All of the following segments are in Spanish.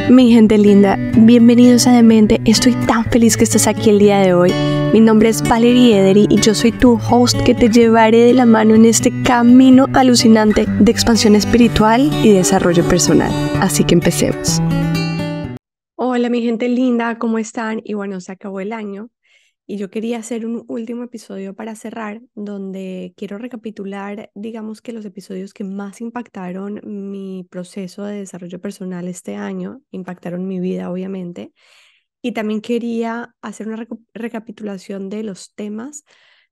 Mi gente linda, bienvenidos a Demente. Estoy tan feliz que estás aquí el día de hoy. Mi nombre es Valerie Ederi y yo soy tu host que te llevaré de la mano en este camino alucinante de expansión espiritual y desarrollo personal. Así que empecemos. Hola mi gente linda, ¿cómo están? Y bueno, se acabó el año y yo quería hacer un último episodio para cerrar donde quiero recapitular, digamos que los episodios que más impactaron mi proceso de desarrollo personal este año, impactaron mi vida obviamente, y también quería hacer una recapitulación de los temas,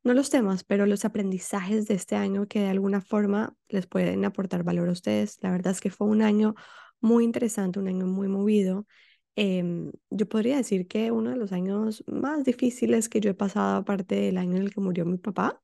no los temas, pero los aprendizajes de este año que de alguna forma les pueden aportar valor a ustedes. La verdad es que fue un año muy interesante, un año muy movido. Yo podría decir que uno de los años más difíciles que yo he pasado, aparte del año en el que murió mi papá,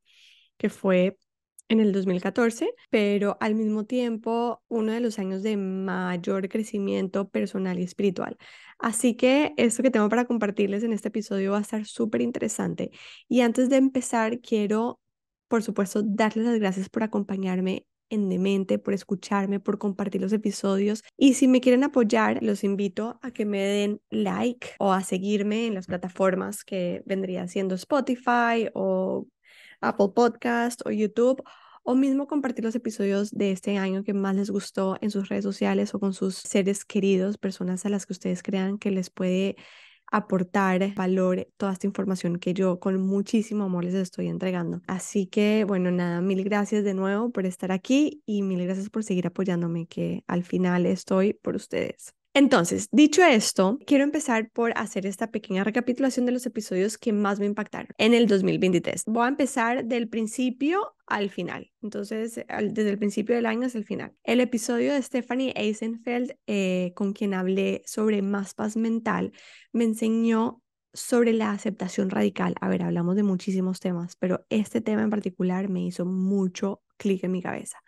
que fue en el 2014, pero al mismo tiempo uno de los años de mayor crecimiento personal y espiritual. Así que esto que tengo para compartirles en este episodio va a estar súper interesante. Y antes de empezar, quiero, por supuesto, darles las gracias por acompañarme en Demente, por escucharme, por compartir los episodios. Y si me quieren apoyar, los invito a que me den like o a seguirme en las plataformas que vendría siendo Spotify o Apple Podcast o YouTube, o mismo compartir los episodios de este año que más les gustó en sus redes sociales o con sus seres queridos, personas a las que ustedes crean que les puede aportar valor toda esta información que yo con muchísimo amor les estoy entregando. Así que, bueno, nada, mil gracias de nuevo por estar aquí y mil gracias por seguir apoyándome, que al final estoy por ustedes. Entonces, dicho esto, quiero empezar por hacer esta pequeña recapitulación de los episodios que más me impactaron en el 2023. Voy a empezar del principio al final. Entonces, desde el principio del año hasta el final. El episodio de Stephanie Eisenfeld, con quien hablé sobre más paz mental, me enseñó sobre la aceptación radical. A ver, hablamos de muchísimos temas, pero este tema en particular me hizo mucho clic en mi cabeza.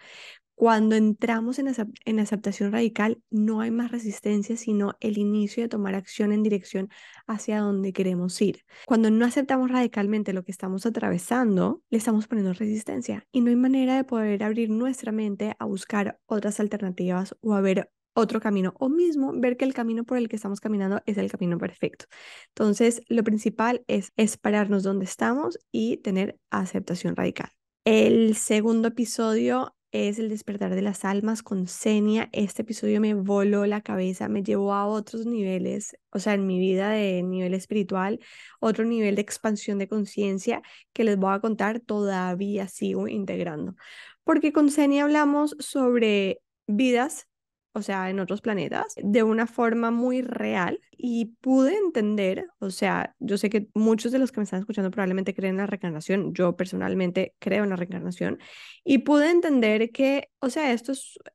Cuando entramos en aceptación radical, no hay más resistencia, sino el inicio de tomar acción en dirección hacia donde queremos ir. Cuando no aceptamos radicalmente lo que estamos atravesando, le estamos poniendo resistencia y no hay manera de poder abrir nuestra mente a buscar otras alternativas o a ver otro camino o mismo ver que el camino por el que estamos caminando es el camino perfecto. Entonces, lo principal es pararnos donde estamos y tener aceptación radical. El segundo episodio es El despertar de las almas con Xenia. Este episodio me voló la cabeza, me llevó a otros niveles, o sea, en mi vida de nivel espiritual, otro nivel de expansión de conciencia que les voy a contar, todavía sigo integrando. Porque con Xenia hablamos sobre vidas, o sea, en otros planetas, de una forma muy real y pude entender, o sea, yo sé que muchos de los que me están escuchando probablemente creen en la reencarnación, yo personalmente creo en la reencarnación y pude entender que, o sea,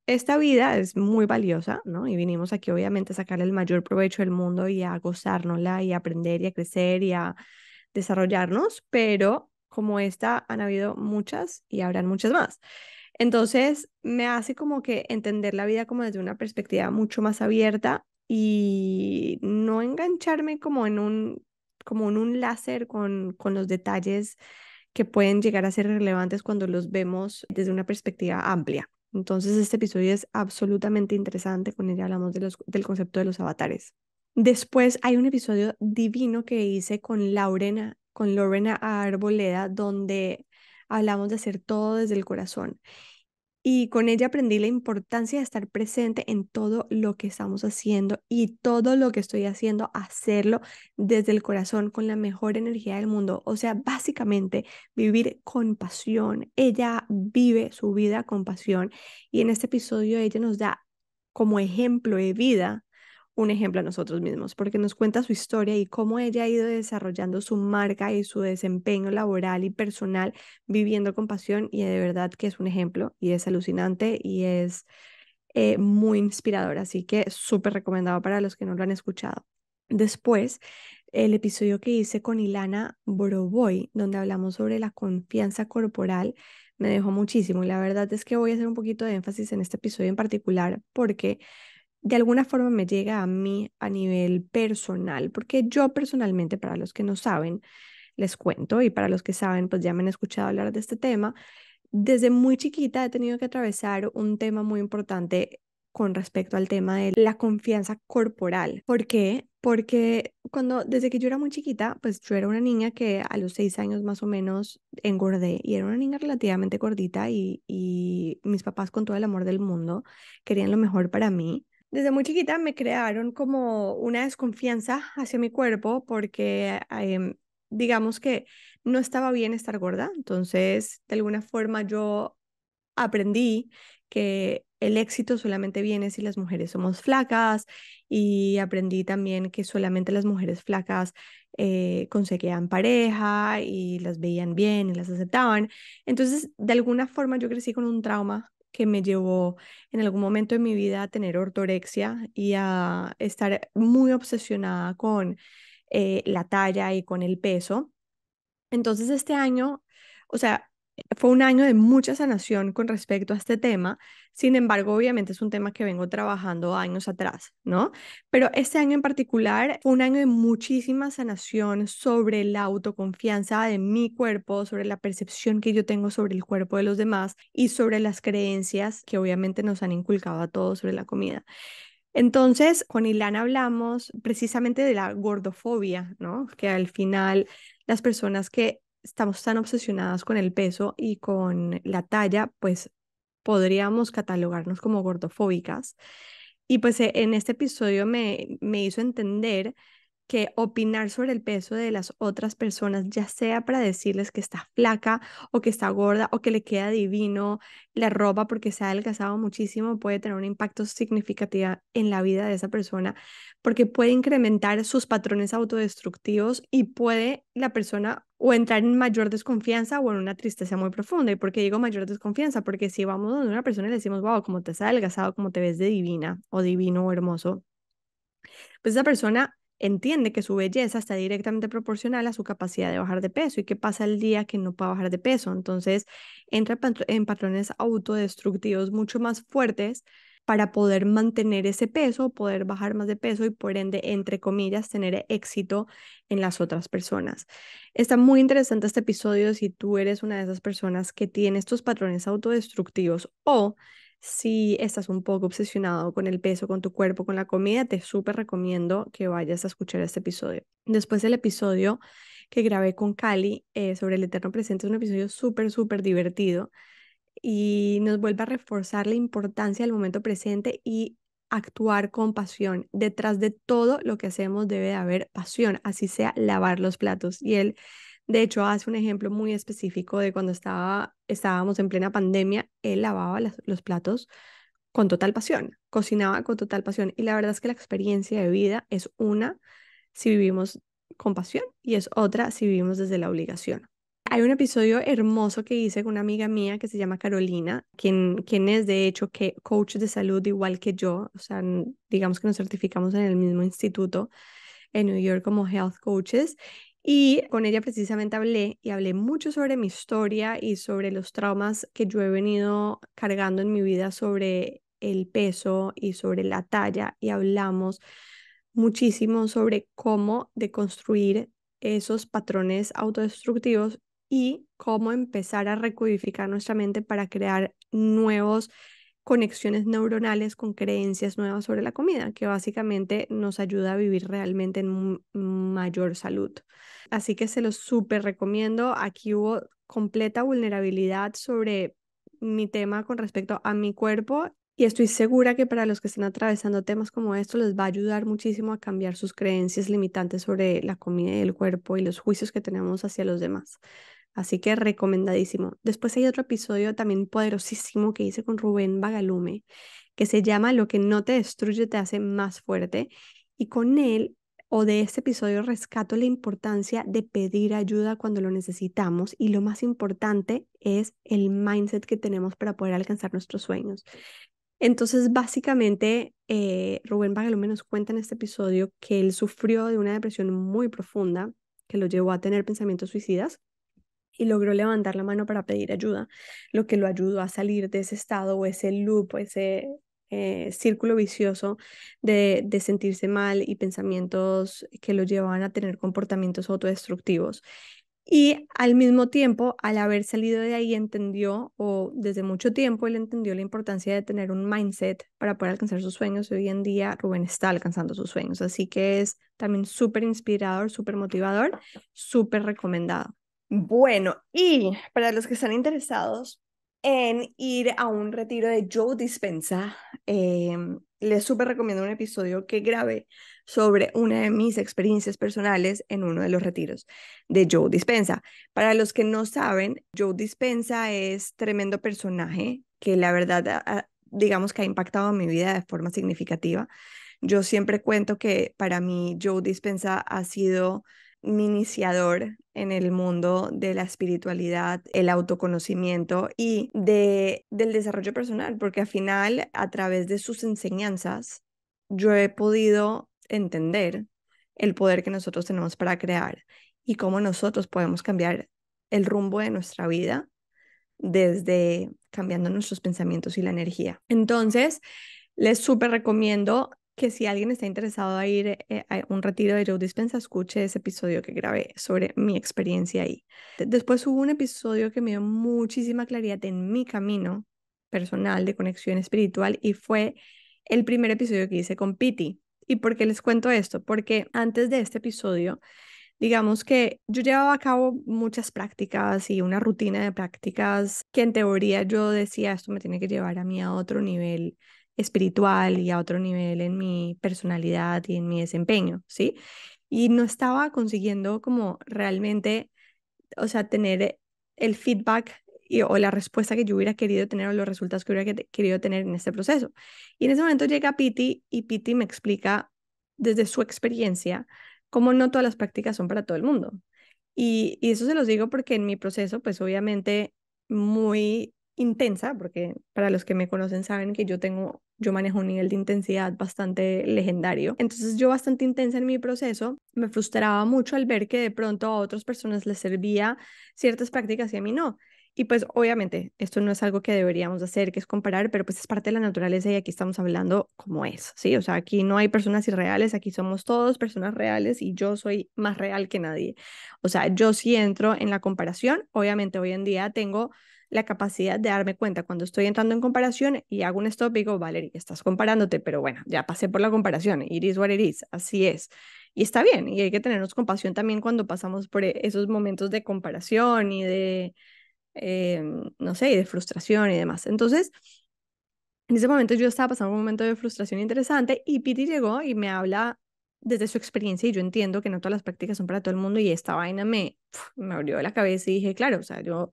esta vida es muy valiosa, ¿no? Y vinimos aquí obviamente a sacarle el mayor provecho del mundo y a gozárnosla y a aprender y a crecer y a desarrollarnos, pero como esta han habido muchas y habrán muchas más. Entonces me hace como que entender la vida como desde una perspectiva mucho más abierta y no engancharme como en un láser con los detalles que pueden llegar a ser relevantes cuando los vemos desde una perspectiva amplia. Entonces este episodio es absolutamente interesante. Con ella hablamos del concepto de los avatares. Después hay un episodio divino que hice con Lorena Arboleda, donde hablamos de hacer todo desde el corazón. Y con ella aprendí la importancia de estar presente en todo lo que estamos haciendo y todo lo que estoy haciendo, hacerlo desde el corazón con la mejor energía del mundo. O sea, básicamente vivir con pasión. Ella vive su vida con pasión y en este episodio ella nos da como ejemplo de vida un ejemplo a nosotros mismos, porque nos cuenta su historia y cómo ella ha ido desarrollando su marca y su desempeño laboral y personal viviendo con pasión y de verdad que es un ejemplo y es alucinante y es muy inspirador, así que súper recomendado para los que no lo han escuchado. Después, el episodio que hice con Ilana Boroboy, donde hablamos sobre la confianza corporal, me dejó muchísimo y la verdad es que voy a hacer un poquito de énfasis en este episodio en particular porque de alguna forma me llega a mí a nivel personal, porque yo personalmente, para los que no saben, les cuento, y para los que saben, pues ya me han escuchado hablar de este tema. Desde muy chiquita he tenido que atravesar un tema muy importante con respecto al tema de la confianza corporal. ¿Por qué? Porque desde que yo era muy chiquita, pues yo era una niña que a los 6 años más o menos engordé y era una niña relativamente gordita y mis papás con todo el amor del mundo querían lo mejor para mí. Desde muy chiquita me crearon como una desconfianza hacia mi cuerpo porque digamos que no estaba bien estar gorda, entonces de alguna forma yo aprendí que el éxito solamente viene si las mujeres somos flacas y aprendí también que solamente las mujeres flacas conseguían pareja y las veían bien y las aceptaban. Entonces, de alguna forma yo crecí con un trauma que me llevó en algún momento de mi vida a tener ortorexia y a estar muy obsesionada con la talla y con el peso. Entonces este año, o sea, fue un año de mucha sanación con respecto a este tema. Sin embargo, obviamente es un tema que vengo trabajando años atrás, ¿no? Pero este año en particular fue un año de muchísima sanación sobre la autoconfianza de mi cuerpo, sobre la percepción que yo tengo sobre el cuerpo de los demás y sobre las creencias que obviamente nos han inculcado a todos sobre la comida. Entonces, con Ilana hablamos precisamente de la gordofobia, ¿no? Que al final las personas que estamos tan obsesionadas con el peso y con la talla, pues podríamos catalogarnos como gordofóbicas. Y pues en este episodio me hizo entender que opinar sobre el peso de las otras personas, ya sea para decirles que está flaca o que está gorda o que le queda divino la ropa porque se ha adelgazado muchísimo, puede tener un impacto significativo en la vida de esa persona porque puede incrementar sus patrones autodestructivos y puede la persona o entrar en mayor desconfianza o en una tristeza muy profunda. ¿Y por qué digo mayor desconfianza? Porque si vamos a una persona y le decimos, wow, como te has adelgazado, como te ves de divina o divino o hermoso, pues esa persona entiende que su belleza está directamente proporcional a su capacidad de bajar de peso y qué pasa el día que no pueda bajar de peso. Entonces entra en patrones autodestructivos mucho más fuertes para poder mantener ese peso, poder bajar más de peso y por ende, entre comillas, tener éxito en las otras personas. Está muy interesante este episodio si tú eres una de esas personas que tiene estos patrones autodestructivos o si estás un poco obsesionado con el peso, con tu cuerpo, con la comida, te súper recomiendo que vayas a escuchar este episodio. Después el episodio que grabé con Cali sobre el eterno presente es un episodio súper, súper divertido y nos vuelve a reforzar la importancia del momento presente y actuar con pasión. Detrás de todo lo que hacemos debe de haber pasión, así sea lavar los platos. Y él, de hecho, hace un ejemplo muy específico de cuando estábamos en plena pandemia, él lavaba los platos con total pasión, cocinaba con total pasión. Y la verdad es que la experiencia de vida es una si vivimos con pasión y es otra si vivimos desde la obligación. Hay un episodio hermoso que hice con una amiga mía que se llama Carolina, quien es de hecho que coach de salud igual que yo, o sea, digamos que nos certificamos en el mismo instituto en New York como health coaches. Y con ella precisamente hablé y hablé mucho sobre mi historia y sobre los traumas que yo he venido cargando en mi vida sobre el peso y sobre la talla y hablamos muchísimo sobre cómo deconstruir esos patrones autodestructivos y cómo empezar a recodificar nuestra mente para crear nuevos conexiones neuronales con creencias nuevas sobre la comida, que básicamente nos ayuda a vivir realmente en mayor salud. Así que se los súper recomiendo. Aquí hubo completa vulnerabilidad sobre mi tema con respecto a mi cuerpo y estoy segura que para los que estén atravesando temas como esto les va a ayudar muchísimo a cambiar sus creencias limitantes sobre la comida y el cuerpo y los juicios que tenemos hacia los demás. Así que recomendadísimo. Después hay otro episodio también poderosísimo que hice con Rubén Bagalume, que se llama Lo que no te destruye te hace más fuerte. Y con él o de este episodio rescato la importancia de pedir ayuda cuando lo necesitamos y lo más importante es el mindset que tenemos para poder alcanzar nuestros sueños. Entonces, básicamente, Rubén Bagalume nos cuenta en este episodio que él sufrió de una depresión muy profunda que lo llevó a tener pensamientos suicidas y logró levantar la mano para pedir ayuda, lo que lo ayudó a salir de ese estado o ese loop, o ese círculo vicioso de sentirse mal y pensamientos que lo llevaban a tener comportamientos autodestructivos. Y al mismo tiempo, al haber salido de ahí, entendió, o desde mucho tiempo, él entendió la importancia de tener un mindset para poder alcanzar sus sueños. Hoy en día, Rubén está alcanzando sus sueños. Así que es también súper inspirador, súper motivador, súper recomendado. Bueno, y para los que están interesados en ir a un retiro de Joe Dispenza, les súper recomiendo un episodio que grabé sobre una de mis experiencias personales en uno de los retiros de Joe Dispenza. Para los que no saben, Joe Dispenza es tremendo personaje que la verdad, digamos que ha impactado mi vida de forma significativa. Yo siempre cuento que para mí Joe Dispenza ha sido mi iniciador en el mundo de la espiritualidad, el autoconocimiento y del desarrollo personal, porque al final, a través de sus enseñanzas, yo he podido entender el poder que nosotros tenemos para crear y cómo nosotros podemos cambiar el rumbo de nuestra vida desde cambiando nuestros pensamientos y la energía. Entonces, les súper recomiendo que si alguien está interesado a ir a un retiro de Joe Dispenza, escuche ese episodio que grabé sobre mi experiencia ahí. Después hubo un episodio que me dio muchísima claridad en mi camino personal de conexión espiritual y fue el primer episodio que hice con Piti. ¿Y por qué les cuento esto? Porque antes de este episodio, digamos que yo llevaba a cabo muchas prácticas y una rutina de prácticas que en teoría yo decía, esto me tiene que llevar a mí a otro nivel espiritual y a otro nivel en mi personalidad y en mi desempeño, ¿sí? Y no estaba consiguiendo como realmente, o sea, tener el feedback o la respuesta que yo hubiera querido tener o los resultados que hubiera querido tener en este proceso. Y en ese momento llega Piti y Piti me explica desde su experiencia cómo no todas las prácticas son para todo el mundo. Y eso se los digo porque en mi proceso, pues obviamente muy intensa, porque para los que me conocen saben que yo manejo un nivel de intensidad bastante legendario. Entonces yo bastante intensa en mi proceso, me frustraba mucho al ver que de pronto a otras personas les servía ciertas prácticas y a mí no. Y pues obviamente esto no es algo que deberíamos hacer, que es comparar, pero pues es parte de la naturaleza y aquí estamos hablando como es, ¿sí? O sea, aquí no hay personas irreales, aquí somos todos personas reales y yo soy más real que nadie. O sea, yo sí entro en la comparación, obviamente hoy en día tengo la capacidad de darme cuenta cuando estoy entrando en comparación y hago un stop y digo, Valerie, estás comparándote, pero bueno, ya pasé por la comparación, it is what it is, así es. Y está bien, y hay que tenernos compasión también cuando pasamos por esos momentos de comparación y de eh, no sé, y de frustración y demás. Entonces, en ese momento yo estaba pasando un momento de frustración interesante y Piti llegó y me habla desde su experiencia y yo entiendo que no todas las prácticas son para todo el mundo y esta vaina me abrió la cabeza y dije, claro, o sea, yo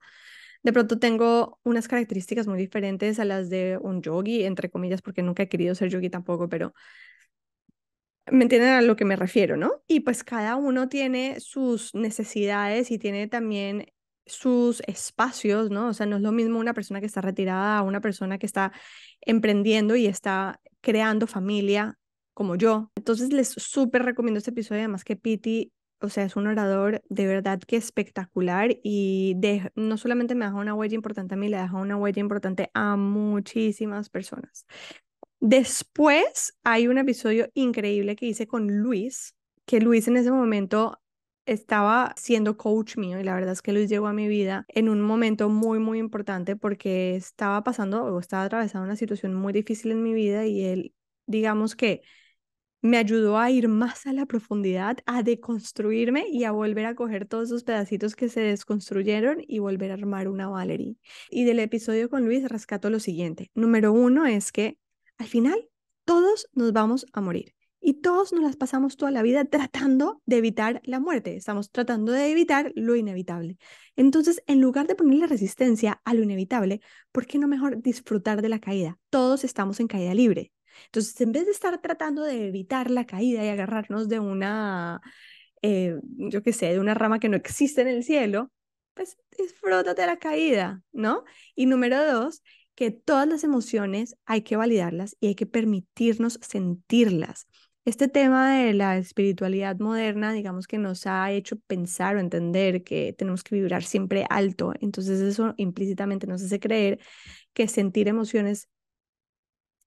de pronto tengo unas características muy diferentes a las de un yogi, entre comillas, porque nunca he querido ser yogi tampoco, pero ¿me entienden a lo que me refiero, no? Y pues cada uno tiene sus necesidades y tiene también sus espacios, ¿no? O sea, no es lo mismo una persona que está retirada a una persona que está emprendiendo y está creando familia como yo. Entonces les súper recomiendo este episodio, además que Piti, o sea, es un orador de verdad que espectacular y no solamente me deja una huella importante a mí, le deja una huella importante a muchísimas personas. Después hay un episodio increíble que hice con Luis, que Luis en ese momento estaba siendo coach mío y la verdad es que Luis llegó a mi vida en un momento muy, muy importante porque estaba pasando o estaba atravesando una situación muy difícil en mi vida y él, digamos que me ayudó a ir más a la profundidad, a deconstruirme y a volver a coger todos esos pedacitos que se desconstruyeron y volver a armar una Valerie. Y del episodio con Luis rescato lo siguiente. Número uno es que al final todos nos vamos a morir. Y todos nos las pasamos toda la vida tratando de evitar la muerte. Estamos tratando de evitar lo inevitable. Entonces, en lugar de ponerle resistencia a lo inevitable, ¿por qué no mejor disfrutar de la caída? Todos estamos en caída libre. Entonces, en vez de estar tratando de evitar la caída y agarrarnos de yo qué sé, de una rama que no existe en el cielo, pues disfrútate la caída, ¿no? Y número dos, que todas las emociones hay que validarlas y hay que permitirnos sentirlas. Este tema de la espiritualidad moderna, digamos que nos ha hecho pensar o entender que tenemos que vibrar siempre alto, entonces eso implícitamente nos hace creer que sentir emociones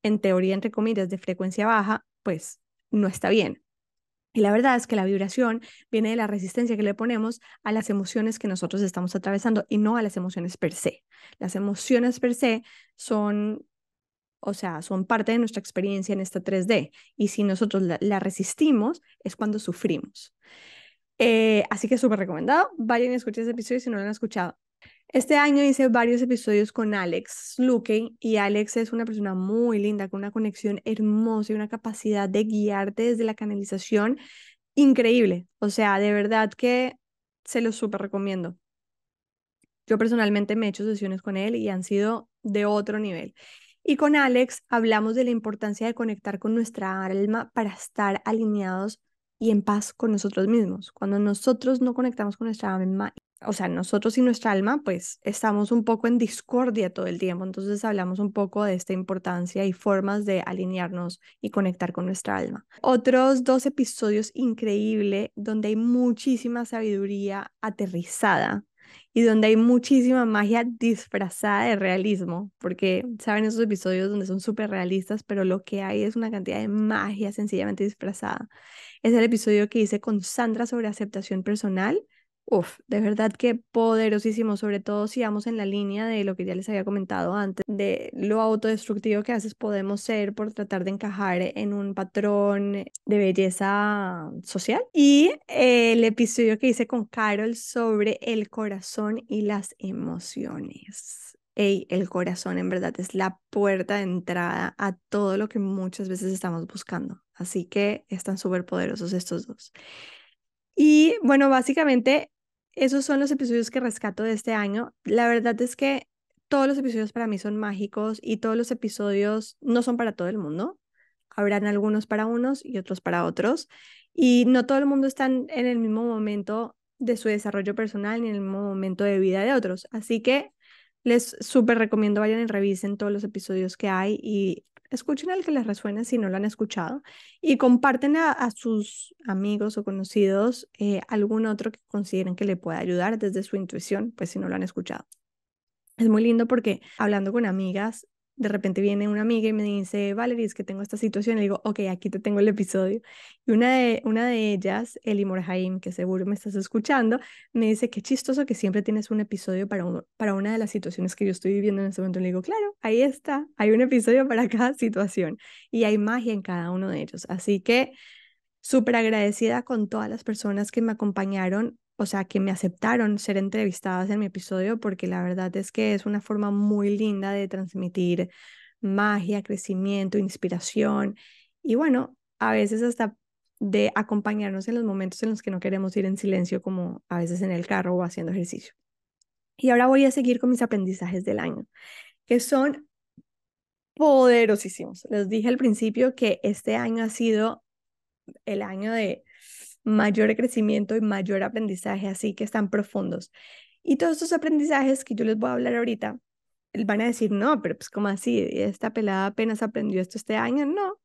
en teoría, entre comillas, de frecuencia baja, pues no está bien. Y la verdad es que la vibración viene de la resistencia que le ponemos a las emociones que nosotros estamos atravesando y no a las emociones per se. Las emociones per se son, o sea, son parte de nuestra experiencia en esta 3D y si nosotros la resistimos es cuando sufrimos. Así que súper recomendado. Vayan y escuchen ese episodio si no lo han escuchado. Este año hice varios episodios con Alex Luque y Alex es una persona muy linda, con una conexión hermosa y una capacidad de guiarte desde la canalización increíble. O sea, de verdad que se lo súper recomiendo. Yo personalmente me he hecho sesiones con él y han sido de otro nivel. Y con Alex hablamos de la importancia de conectar con nuestra alma para estar alineados y en paz con nosotros mismos. Cuando nosotros no conectamos con nuestra alma, o sea, nosotros y nuestra alma, pues estamos un poco en discordia todo el tiempo. Entonces hablamos un poco de esta importancia y formas de alinearnos y conectar con nuestra alma. Otros 2 episodios increíbles donde hay muchísima sabiduría aterrizada y donde hay muchísima magia disfrazada de realismo, porque saben esos episodios donde son súper realistas, pero lo que hay es una cantidad de magia sencillamente disfrazada. Es el episodio que hice con Sandra sobre aceptación personal. Uf, de verdad que poderosísimo, sobre todo si vamos en la línea de lo que ya les había comentado antes, de lo autodestructivo que a veces podemos ser por tratar de encajar en un patrón de belleza social. Y el episodio que hice con Carol sobre el corazón y las emociones. Ey, el corazón en verdad es la puerta de entrada a todo lo que muchas veces estamos buscando. Así que están súper poderosos estos dos. Y bueno, básicamente esos son los episodios que rescato de este año. La verdad es que todos los episodios para mí son mágicos y todos los episodios no son para todo el mundo. Habrán algunos para unos y otros para otros. Y no todo el mundo está en el mismo momento de su desarrollo personal ni en el mismo momento de vida de otros. Así que les súper recomiendo vayan y revisen todos los episodios que hay y escuchen el que les resuene si no lo han escuchado y comparten a sus amigos o conocidos algún otro que consideren que le pueda ayudar desde su intuición, pues si no lo han escuchado. Es muy lindo porque hablando con amigas, de repente viene una amiga y me dice, Valerie, es que tengo esta situación. Y le digo, ok, aquí te tengo el episodio. Y una de ellas, Eli Morhaim, que seguro me estás escuchando, me dice, qué chistoso que siempre tienes un episodio para una de las situaciones que yo estoy viviendo en este momento. Le digo, claro, ahí está, hay un episodio para cada situación y hay magia en cada uno de ellos. Así que súper agradecida con todas las personas que me acompañaron, o sea, que me aceptaron ser entrevistadas en mi episodio, porque la verdad es que es una forma muy linda de transmitir magia, crecimiento, inspiración y bueno, a veces hasta de acompañarnos en los momentos en los que no queremos ir en silencio, como a veces en el carro o haciendo ejercicio. Y ahora voy a seguir con mis aprendizajes del año, que son poderosísimos. Les dije al principio que este año ha sido el año de mayor crecimiento y mayor aprendizaje, así que están profundos. Y todos estos aprendizajes que yo les voy a hablar ahorita, van a decir, no, pero pues ¿cómo así? Esta pelada apenas aprendió esto este año. No,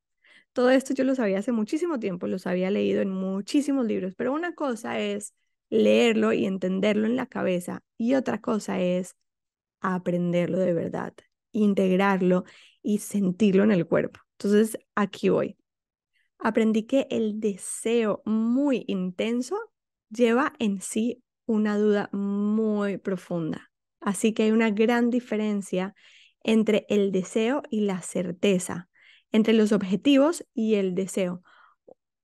todo esto yo lo sabía hace muchísimo tiempo, los había leído en muchísimos libros, pero una cosa es leerlo y entenderlo en la cabeza y otra cosa es aprenderlo de verdad, integrarlo y sentirlo en el cuerpo. Entonces, aquí voy. Aprendí que el deseo muy intenso lleva en sí una duda muy profunda. Así que hay una gran diferencia entre el deseo y la certeza, entre los objetivos y el deseo.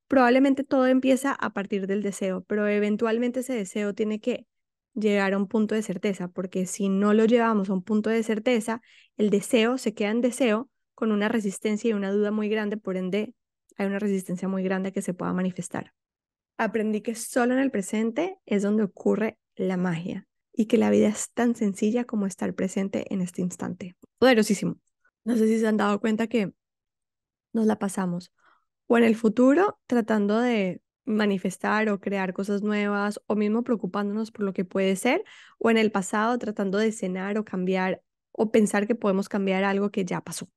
Probablemente todo empieza a partir del deseo, pero eventualmente ese deseo tiene que llegar a un punto de certeza, porque si no lo llevamos a un punto de certeza, el deseo se queda en deseo con una resistencia y una duda muy grande, por ende hay una resistencia muy grande que se pueda manifestar. Aprendí que solo en el presente es donde ocurre la magia y que la vida es tan sencilla como estar presente en este instante. Poderosísimo. No sé si se han dado cuenta que nos la pasamos o en el futuro tratando de manifestar o crear cosas nuevas o mismo preocupándonos por lo que puede ser o en el pasado tratando de cenar o cambiar o pensar que podemos cambiar algo que ya pasó.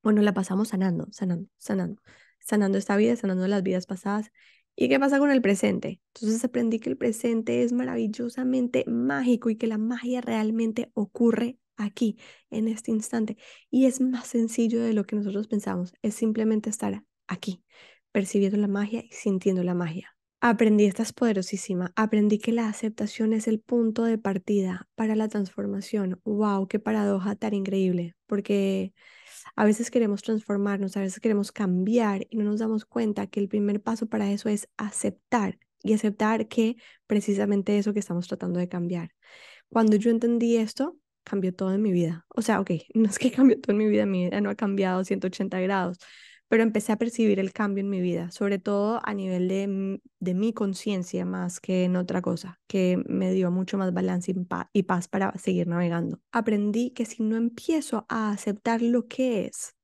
Bueno, la pasamos sanando, sanando, sanando, sanando esta vida, sanando las vidas pasadas. ¿Y qué pasa con el presente? Entonces aprendí que el presente es maravillosamente mágico y que la magia realmente ocurre aquí, en este instante. Y es más sencillo de lo que nosotros pensamos. Es simplemente estar aquí, percibiendo la magia y sintiendo la magia. Aprendí, esta es poderosísima. Aprendí que la aceptación es el punto de partida para la transformación. ¡Wow! ¡Qué paradoja tan increíble! Porque a veces queremos transformarnos, a veces queremos cambiar y no nos damos cuenta que el primer paso para eso es aceptar y aceptar que precisamente eso que estamos tratando de cambiar. Cuando yo entendí esto, cambió todo en mi vida. O sea, ok, no es que cambió todo en mi vida no ha cambiado 180 grados, pero empecé a percibir el cambio en mi vida, sobre todo a nivel de mi conciencia más que en otra cosa, que me dio mucho más balance y paz para seguir navegando. Aprendí que si no empiezo a aceptar lo que es,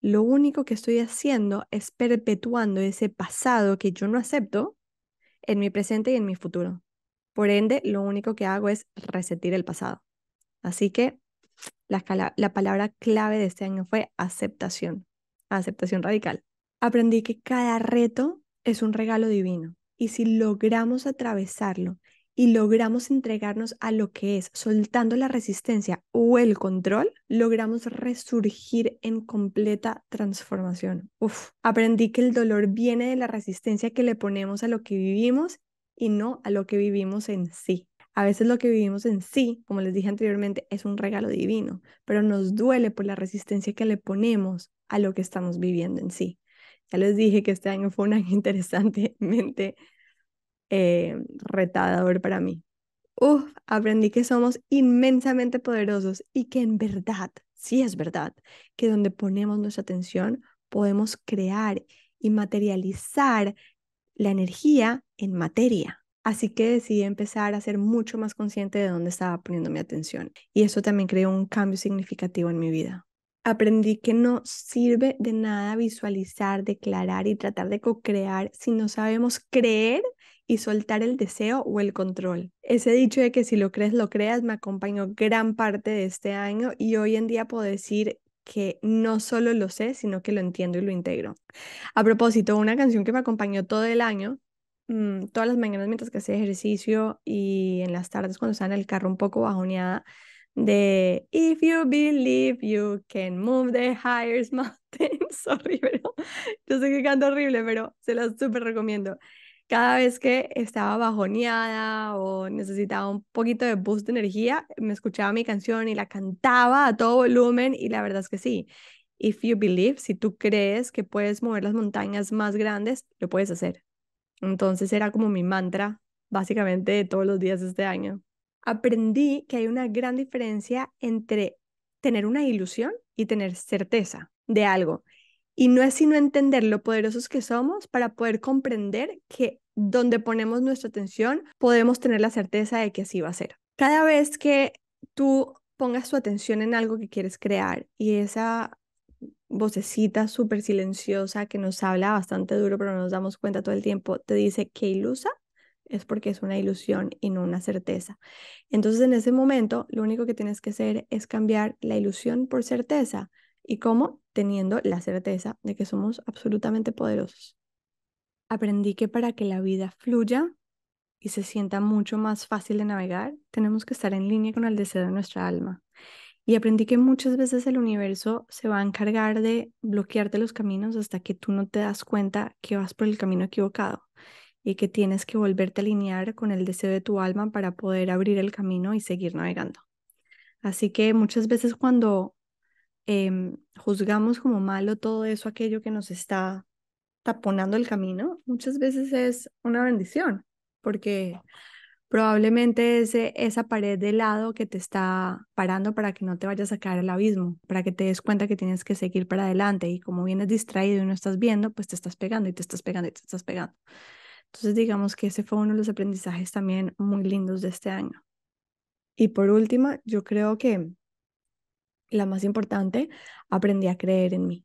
lo único que estoy haciendo es perpetuando ese pasado que yo no acepto en mi presente y en mi futuro. Por ende, lo único que hago es resetir el pasado. Así que la palabra clave de este año fue aceptación, aceptación radical. Aprendí que cada reto es un regalo divino y si logramos atravesarlo y logramos entregarnos a lo que es, soltando la resistencia o el control, logramos resurgir en completa transformación. Uf, aprendí que el dolor viene de la resistencia que le ponemos a lo que vivimos y no a lo que vivimos en sí. A veces lo que vivimos en sí, como les dije anteriormente, es un regalo divino, pero nos duele por la resistencia que le ponemos a lo que estamos viviendo en sí. Ya les dije que este año fue un año interesantemente retador para mí. Aprendí que somos inmensamente poderosos y que en verdad, sí es verdad, que donde ponemos nuestra atención podemos crear y materializar la energía en materia. Así que decidí empezar a ser mucho más consciente de dónde estaba poniendo mi atención. Y eso también creó un cambio significativo en mi vida. Aprendí que no sirve de nada visualizar, declarar y tratar de co-crear si no sabemos creer y soltar el deseo o el control. Ese dicho de que si lo crees, lo creas me acompañó gran parte de este año y hoy en día puedo decir que no solo lo sé, sino que lo entiendo y lo integro. A propósito, una canción que me acompañó todo el año, todas las mañanas mientras que hacía ejercicio y en las tardes cuando estaba en el carro un poco bajoneada, de If you believe you can move the highest mountains. Sorry, pero yo sé que canto horrible, pero se las súper recomiendo. Cada vez que estaba bajoneada o necesitaba un poquito de boost de energía, me escuchaba mi canción y la cantaba a todo volumen y la verdad es que sí. If you believe, si tú crees que puedes mover las montañas más grandes, lo puedes hacer. Entonces era como mi mantra, básicamente, de todos los días de este año. Aprendí que hay una gran diferencia entre tener una ilusión y tener certeza de algo. Y no es sino entender lo poderosos que somos para poder comprender que donde ponemos nuestra atención podemos tener la certeza de que así va a ser. Cada vez que tú pongas tu atención en algo que quieres crear y esa vocecita súper silenciosa que nos habla bastante duro, pero no nos damos cuenta todo el tiempo, te dice que ilusa, es porque es una ilusión y no una certeza. Entonces, en ese momento, lo único que tienes que hacer es cambiar la ilusión por certeza. ¿Y cómo? Teniendo la certeza de que somos absolutamente poderosos. Aprendí que para que la vida fluya y se sienta mucho más fácil de navegar, tenemos que estar en línea con el deseo de nuestra alma. Y aprendí que muchas veces el universo se va a encargar de bloquearte los caminos hasta que tú no te das cuenta que vas por el camino equivocado y que tienes que volverte a alinear con el deseo de tu alma para poder abrir el camino y seguir navegando. Así que muchas veces cuando juzgamos como malo todo eso, aquello que nos está taponando el camino, muchas veces es una bendición, porque probablemente esa pared de lado que te está parando para que no te vayas a caer al abismo, para que te des cuenta que tienes que seguir para adelante y como vienes distraído y no estás viendo, pues te estás pegando y te estás pegando y te estás pegando. Entonces digamos que ese fue uno de los aprendizajes también muy lindos de este año. Y por último, yo creo que la más importante, aprendí a creer en mí.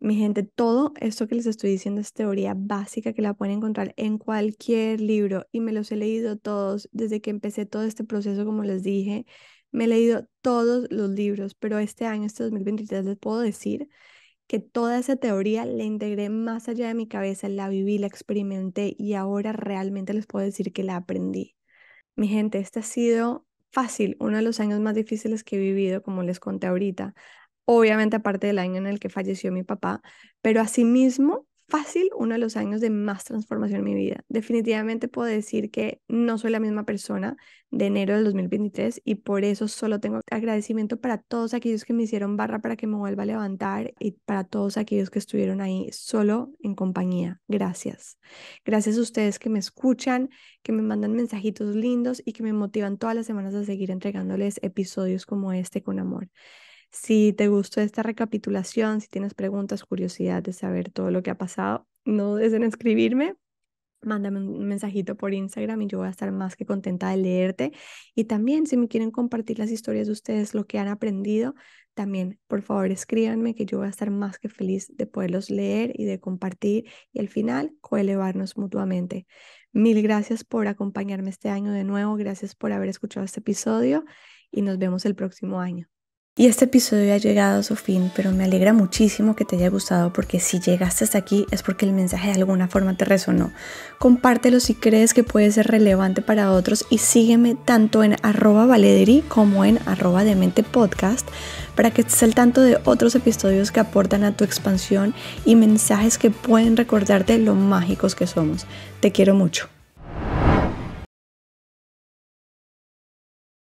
Mi gente, todo esto que les estoy diciendo es teoría básica que la pueden encontrar en cualquier libro y me los he leído todos desde que empecé todo este proceso, como les dije, me he leído todos los libros, pero este año, este 2023, les puedo decir que toda esa teoría la integré más allá de mi cabeza, la viví, la experimenté y ahora realmente les puedo decir que la aprendí. Mi gente, este ha sido fácil uno de los años más difíciles que he vivido, como les conté ahorita. Obviamente aparte del año en el que falleció mi papá, pero asimismo fácil uno de los años de más transformación en mi vida. Definitivamente puedo decir que no soy la misma persona de enero del 2023 y por eso solo tengo agradecimiento para todos aquellos que me hicieron barra para que me vuelva a levantar y para todos aquellos que estuvieron ahí solo en compañía. Gracias. Gracias a ustedes que me escuchan, que me mandan mensajitos lindos y que me motivan todas las semanas a seguir entregándoles episodios como este con amor. Si te gustó esta recapitulación, si tienes preguntas, curiosidad de saber todo lo que ha pasado, no dudes en escribirme. Mándame un mensajito por Instagram y yo voy a estar más que contenta de leerte. Y también si me quieren compartir las historias de ustedes, lo que han aprendido, también por favor escríbanme que yo voy a estar más que feliz de poderlos leer y de compartir y al final coelevarnos mutuamente. Mil gracias por acompañarme este año de nuevo, gracias por haber escuchado este episodio y nos vemos el próximo año. Y este episodio ha llegado a su fin, pero me alegra muchísimo que te haya gustado porque si llegaste hasta aquí es porque el mensaje de alguna forma te resonó. Compártelo si crees que puede ser relevante para otros y sígueme tanto en @valederi como en @dementepodcast para que estés al tanto de otros episodios que aportan a tu expansión y mensajes que pueden recordarte lo mágicos que somos. Te quiero mucho.